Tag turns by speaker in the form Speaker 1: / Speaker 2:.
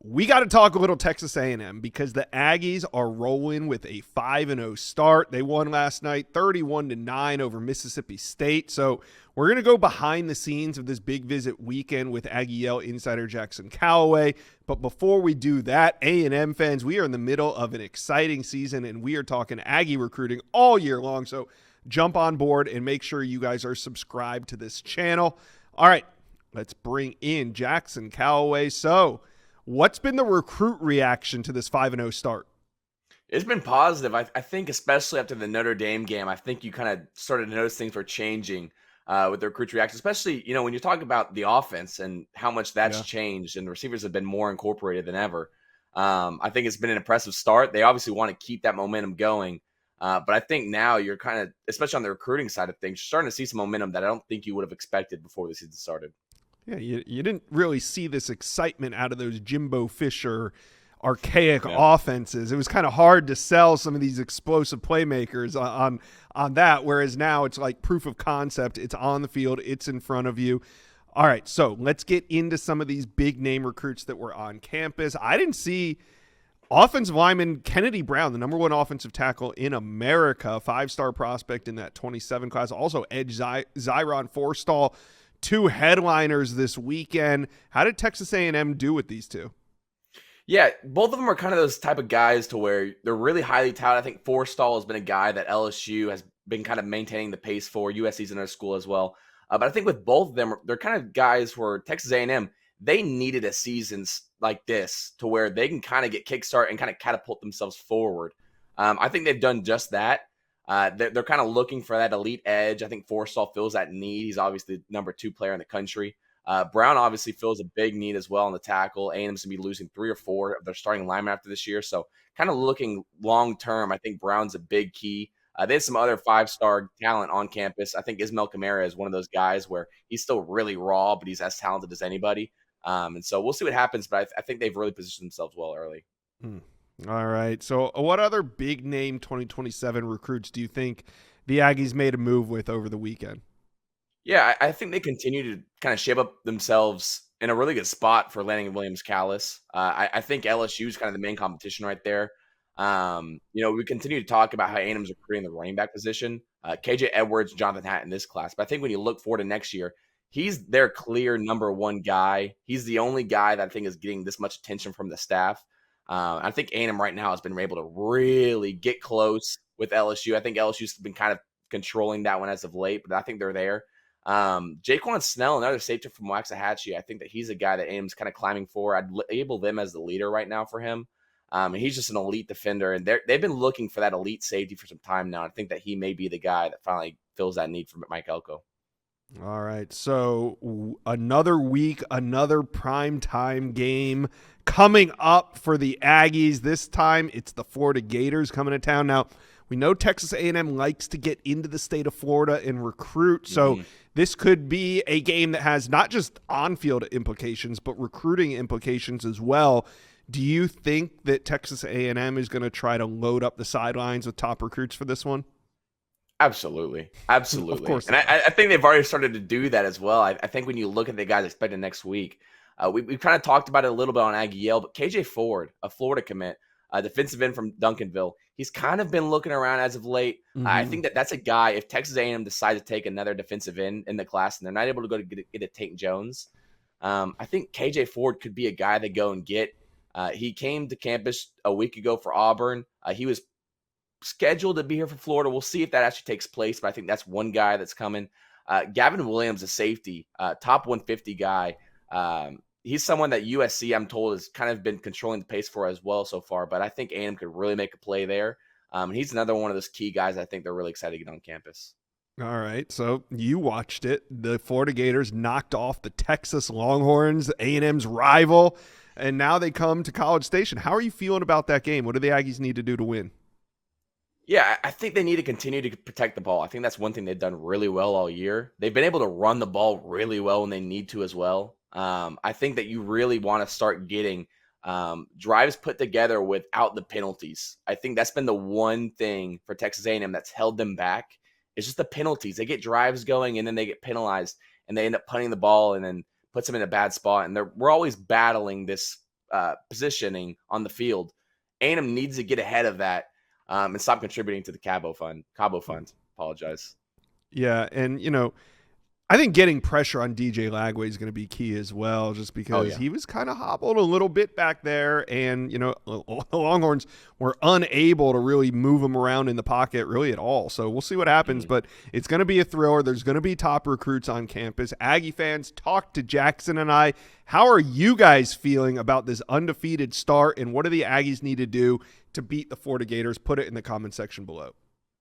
Speaker 1: We got to talk a little Texas A&M because the Aggies are rolling with a 5-0 start. They won last night 31-9 over Mississippi State. So we're going to go behind the scenes of this big visit weekend with Aggie Yell insider Jackson Calloway. But before we do that, A&M fans, we are in the middle of an exciting season, and we are talking Aggie recruiting all year long. So jump on board and make sure you guys are subscribed to this channel. All right, let's bring in Jackson Calloway. So what's been the recruit reaction to this 5-0 start?
Speaker 2: It's been positive. I think especially after the Notre Dame game, I think you kind of started to notice things were changing with the recruit reaction, especially, when you talk about the offense and how much that's
Speaker 1: Yeah.
Speaker 2: changed and the receivers have been more incorporated than ever. I think it's been an impressive start. They obviously want to keep that momentum going. But I think now you're kind of, especially on the recruiting side of things, starting to see some momentum that I don't think you would have expected before the season started.
Speaker 1: Yeah, you didn't really see this excitement out of those Jimbo Fisher archaic
Speaker 2: Yeah.
Speaker 1: offenses. It was kind of hard to sell some of these explosive playmakers on that, whereas now it's like proof of concept. It's on the field. It's in front of you. All right, so let's get into some of these big name recruits that were on campus. I didn't see offensive lineman Kennedy Brown, the number one offensive tackle in America, 5-star prospect in that 27 class. Also, Edge Zyron Forstall, two headliners this weekend. How did Texas A&M do with these two?
Speaker 2: Yeah, both of them are kind of those type of guys to where they're really highly touted. I think Forstall has been a guy that LSU has been kind of maintaining the pace for. USC's another school as well. But I think with both of them, they're kind of guys where Texas A&M, they needed a season like this to where they can kind of get kickstart and kind of catapult themselves forward. I think they've done just that. They're kind of looking for that elite edge. I think Forstall fills that need. He's obviously the number 2 player in the country. Brown obviously fills a big need as well on the tackle. A&M's going to be losing 3 or 4 of their starting linemen after this year. So kind of looking long term, I think Brown's a big key. There's some other 5-star talent on campus. I think Ismail Kamara is one of those guys where he's still really raw, but he's as talented as anybody. And so we'll see what happens, but I think they've really positioned themselves well early.
Speaker 1: All right. So what other big name 2027 recruits do you think the Aggies made a move with over the weekend?
Speaker 2: Yeah, I think they continue to kind of shape up themselves in a really good spot for landing Williams Callis. I think LSU is kind of the main competition right there. We continue to talk about how A&M's recruiting the running back position. KJ Edwards, Jonathan Hatt in this class. But I think when you look forward to next year, he's their clear number 1 guy. He's the only guy that I think is getting this much attention from the staff. I think A&M right now has been able to really get close with LSU. I think LSU's been kind of controlling that one as of late, but I think they're there. Jaquan Snell, another safety from Waxahachie. I think that he's a guy that A&M's kind of climbing for. I'd label them as the leader right now for him. And he's just an elite defender, and they've been looking for that elite safety for some time now. I think that he may be the guy that finally fills that need for Mike Elko.
Speaker 1: All right. So another week, another prime time game coming up for the Aggies. This time it's the Florida Gators coming to town. Now, we know Texas A&M likes to get into the state of Florida and recruit. So this could be a game that has not just on-field implications, but recruiting implications as well. Do you think that Texas A&M is going to try to load up the sidelines with top recruits for this one?
Speaker 2: Absolutely.
Speaker 1: Of course.
Speaker 2: And I think they've already started to do that as well. I think when you look at the guys expected next week, we've kind of talked about it a little bit on Aggie Yale, but KJ Ford, a Florida commit, defensive end from Duncanville, he's kind of been looking around as of late. I think that's a guy, if Texas A&M decides to take another defensive end in the class and they're not able to go to get a Tate Jones, I think KJ Ford could be a guy they go and get. He came to campus a week ago for Auburn. He was scheduled to be here for Florida. We'll see if that actually takes place, but I think that's one guy that's coming. Gavin Williams, a safety, top 150 guy. He's someone that USC, I'm told, has kind of been controlling the pace for as well so far, but I think A&M could really make a play there. He's another one of those key guys I think they're really excited to get on campus.
Speaker 1: All right, so you watched it. The Florida Gators knocked off the Texas Longhorns, A&M's rival, and now they come to College Station. How are you feeling about that game? What do the Aggies need to do to win?
Speaker 2: Yeah, I think they need to continue to protect the ball. I think that's one thing they've done really well all year. They've been able to run the ball really well when they need to as well. I think that you really want to start getting drives put together without the penalties. I think that's been the one thing for Texas A&M that's held them back. It's just the penalties. They get drives going and then they get penalized and they end up punting the ball and then puts them in a bad spot. And we're always battling this positioning on the field. A&M needs to get ahead of that and stop contributing to the Cabo Fund. Apologize.
Speaker 1: Yeah, and I think getting pressure on DJ Lagway is going to be key as well, just because he was kind of hobbled a little bit back there, and the Longhorns were unable to really move him around in the pocket really at all. So we'll see what happens, but it's going to be a thriller. There's going to be top recruits on campus. Aggie fans, talk to Jackson and I. How are you guys feeling about this undefeated start, and what do the Aggies need to do to beat the Florida Gators? Put it in the comment section below.